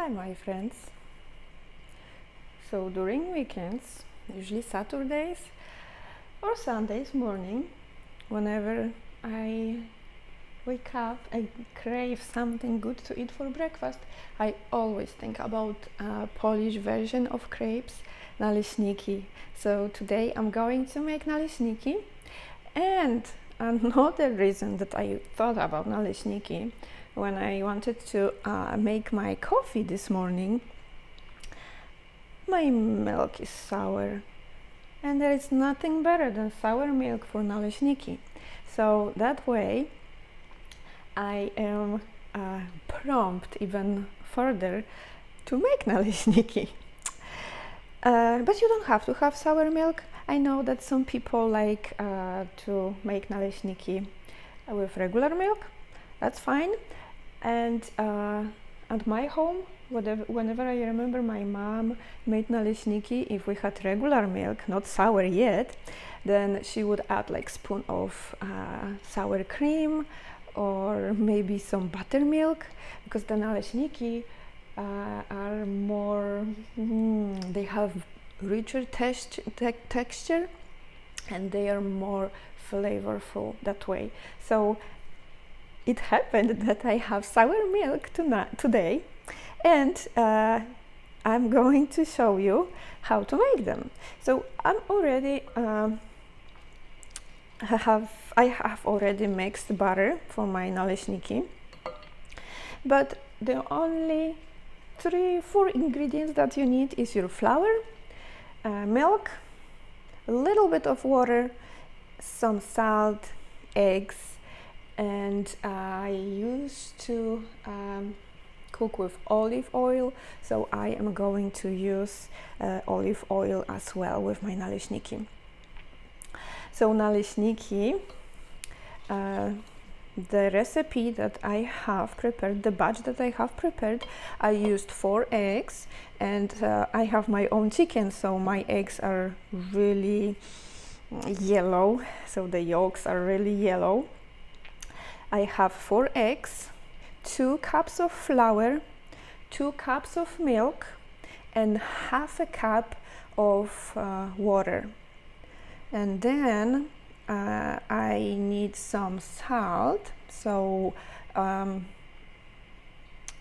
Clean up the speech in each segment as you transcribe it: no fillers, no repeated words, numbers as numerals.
Hi, my friends. So during weekends, usually Saturdays or Sundays morning, whenever I wake up, I crave something good to eat for breakfast. I always think about a Polish version of crepes, naleśniki. So today I'm going to make naleśniki, and another reason that I thought about naleśniki when I wanted to make my coffee this morning. My milk is sour, and there is nothing better than sour milk for naleśniki. So that way I am prompt even further to make naleśniki. But you don't have to have sour milk. I know that some people like to make naleśniki with regular milk. That's fine. And at my home, whenever I remember my mom made naleśniki, if we had regular milk, not sour yet, then she would add like spoon of sour cream or maybe some buttermilk, because the naleśniki are more, they have richer texture and they are more flavorful that way. So it happened that I have sour milk today, and I'm going to show you how to make them. So I have already mixed butter for my naleśniki, but the only 3-4 ingredients that you need is your flour, milk, a little bit of water, some salt, eggs, and I used to cook with olive oil, so I am going to use olive oil as well with my naleśniki. So naleśniki, the recipe that I have prepared, the batch that I have prepared, I used 4 eggs, and I have my own chicken, so my eggs are really yellow, so the yolks are really yellow. I have 4 eggs, 2 cups of flour, 2 cups of milk, and half a cup of water. And then I need some salt, so I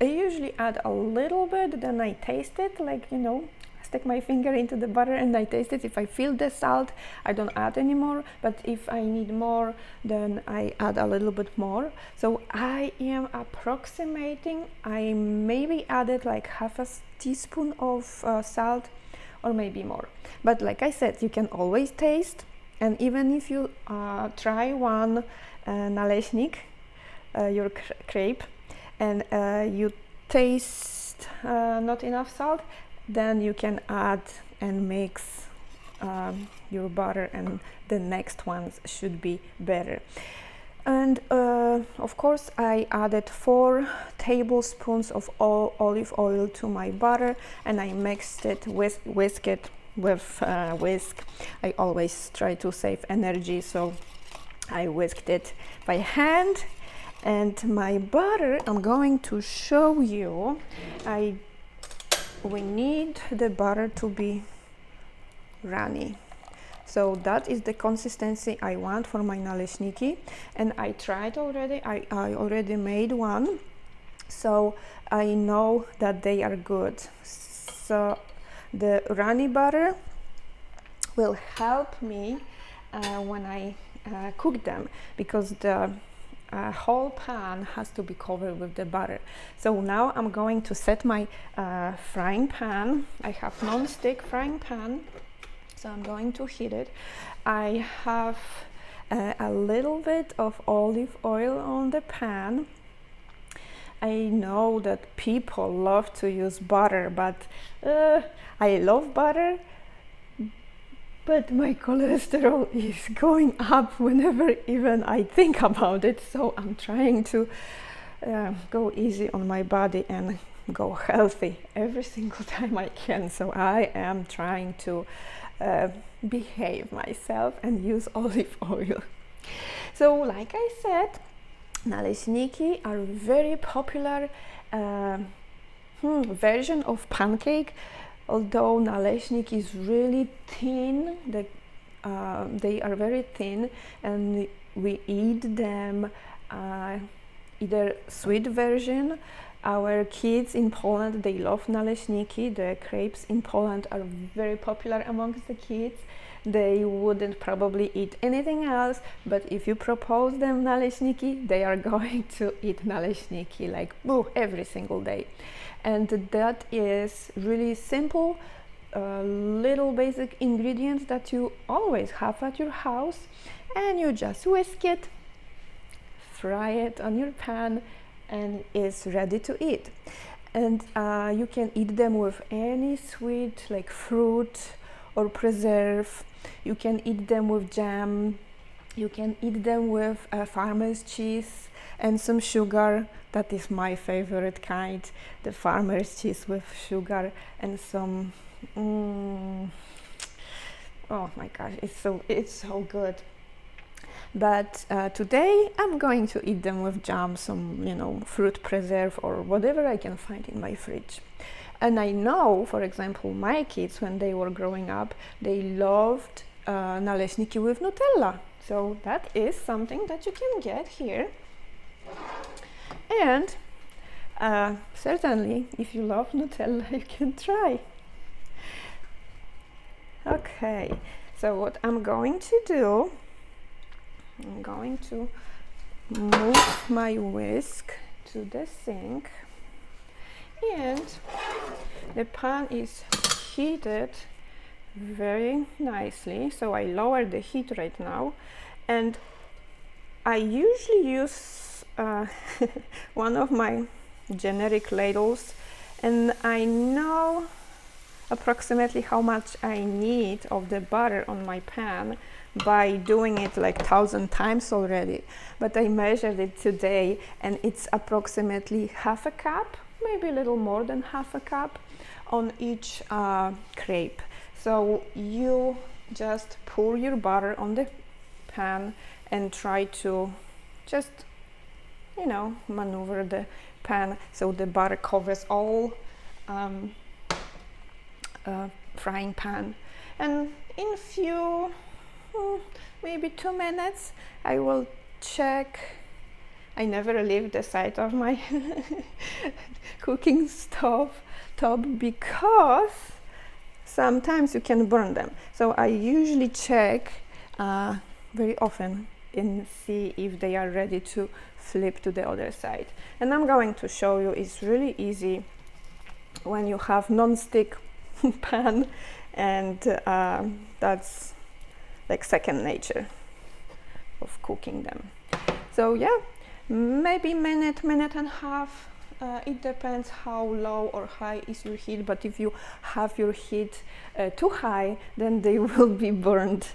usually add a little bit, then I taste it, like, you know, stick my finger into the butter and I taste it. If I feel the salt, I don't add anymore, but if I need more, then I add a little bit more. So I am approximating, I maybe added like half a teaspoon of salt, or maybe more. But like I said, you can always taste, and even if you try one naleśnik, your crepe, and you taste not enough salt, then you can add and mix your butter, and the next ones should be better. And of course I added 4 tablespoons of olive oil to my butter, and I mixed it, whisk it with whisk. I always try to save energy, so I whisked it by hand. And my butter, I'm going to show you, we need the butter to be runny. So that is the consistency I want for my naleśniki, and I tried already, I already made one, so I know that they are good. So the runny butter will help me when I cook them, because the whole pan has to be covered with the butter. So now I'm going to set my frying pan. I have non-stick frying pan, so I'm going to heat it. I have a little bit of olive oil on the pan. I know that people love to use butter, but I love butter, but my cholesterol is going up whenever even I think about it, so I'm trying to go easy on my body and go healthy every single time I can. So I am trying to behave myself and use olive oil. So like I said, naleśniki are very popular version of pancake, although naleśnik is really thin. They are very thin, and we eat them either sweet version. Our kids in Poland, they love naleśniki. The crepes in Poland are very popular amongst the kids. They wouldn't probably eat anything else, but if you propose them naleśniki, they are going to eat naleśniki like every single day. And that is really simple, little basic ingredients that you always have at your house, and you just whisk it, fry it on your pan, and it's ready to eat. And you can eat them with any sweet like fruit or preserve. You can eat them with jam. You can eat them with farmer's cheese and some sugar. That is my favorite kind, the farmer's cheese with sugar and some oh my gosh, it's so good. But today I'm going to eat them with jam, some fruit preserve or whatever I can find in my fridge. And I know, for example, my kids, when they were growing up, they loved naleśniki with Nutella. So that is something that you can get here. And certainly, if you love Nutella, you can try. Okay, so what I'm going to do, I'm going to move my whisk to the sink, and the pan is heated very nicely, so I lower the heat right now, and I usually use one of my generic ladles, and I know approximately how much I need of the butter on my pan by doing it like 1,000 times already, but I measured it today and it's approximately half a cup, maybe a little more than half a cup on each crepe. So you just pour your butter on the pan and try to just maneuver the pan so the butter covers all frying pan, and in few maybe 2 minutes I will check. I never leave the side of my cooking stove top because sometimes you can burn them, so I usually check very often and see if they are ready to flip to the other side. And I'm going to show you. It's really easy when you have non-stick pan, and that's like second nature of cooking them. So yeah, maybe minute and a half. It depends how low or high is your heat, but if you have your heat too high, then they will be burned,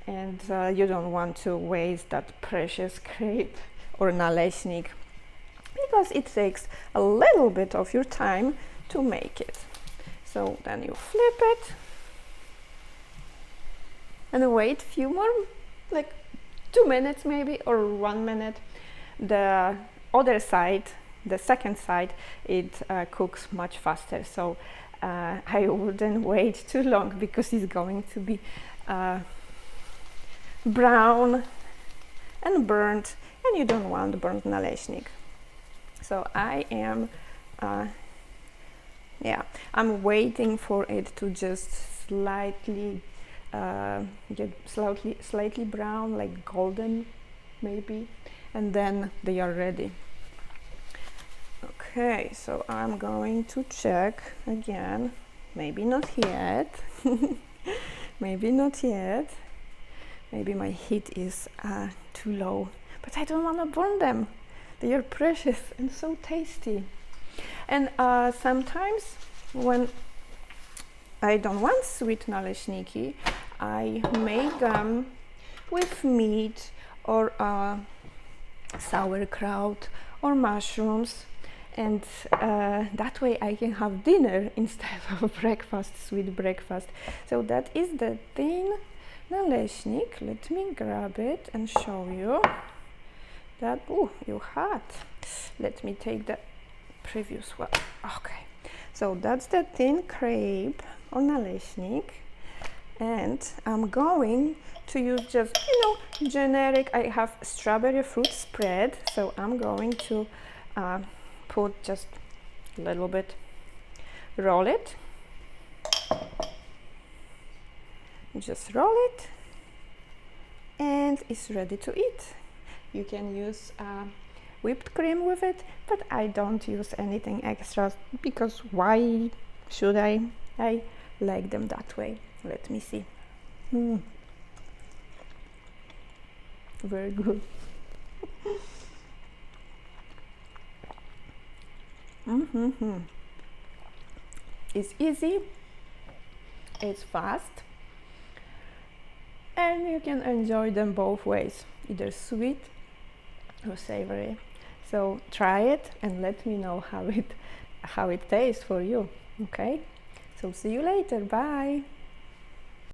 and you don't want to waste that precious crepe or naleśnik because it takes a little bit of your time to make it. So then you flip it and wait a few more, like 2 minutes maybe, or 1 minute. The other side, the second side, it cooks much faster, so I wouldn't wait too long because it's going to be brown and burnt, and you don't want burnt naleśnik. So I am I'm waiting for it to just slightly get slightly brown, like golden maybe, and then they are ready. Okay, so I'm going to check again. Maybe not yet. Maybe not yet. Maybe my heat is too low, but I don't want to burn them. They are precious and so tasty. And sometimes when I don't want sweet naleśniki, I make them with meat or sauerkraut or mushrooms, and that way I can have dinner instead of breakfast, sweet breakfast. So that is the thin naleśnik. Let me grab it and show you that. Oh, you hot. Let me take the previous one. Okay, So that's the thin crepe or naleśnik, and I'm going to use just, generic. I have strawberry fruit spread, so I'm going to put just a little bit, roll it, just roll it, and it's ready to eat. You can use whipped cream with it, but I don't use anything extra because why should I? I like them that way. Let me see. Very good. It's easy, it's fast, and you can enjoy them both ways, either sweet or savory. So try it and let me know how it tastes for you. Okay, so see you later. Bye.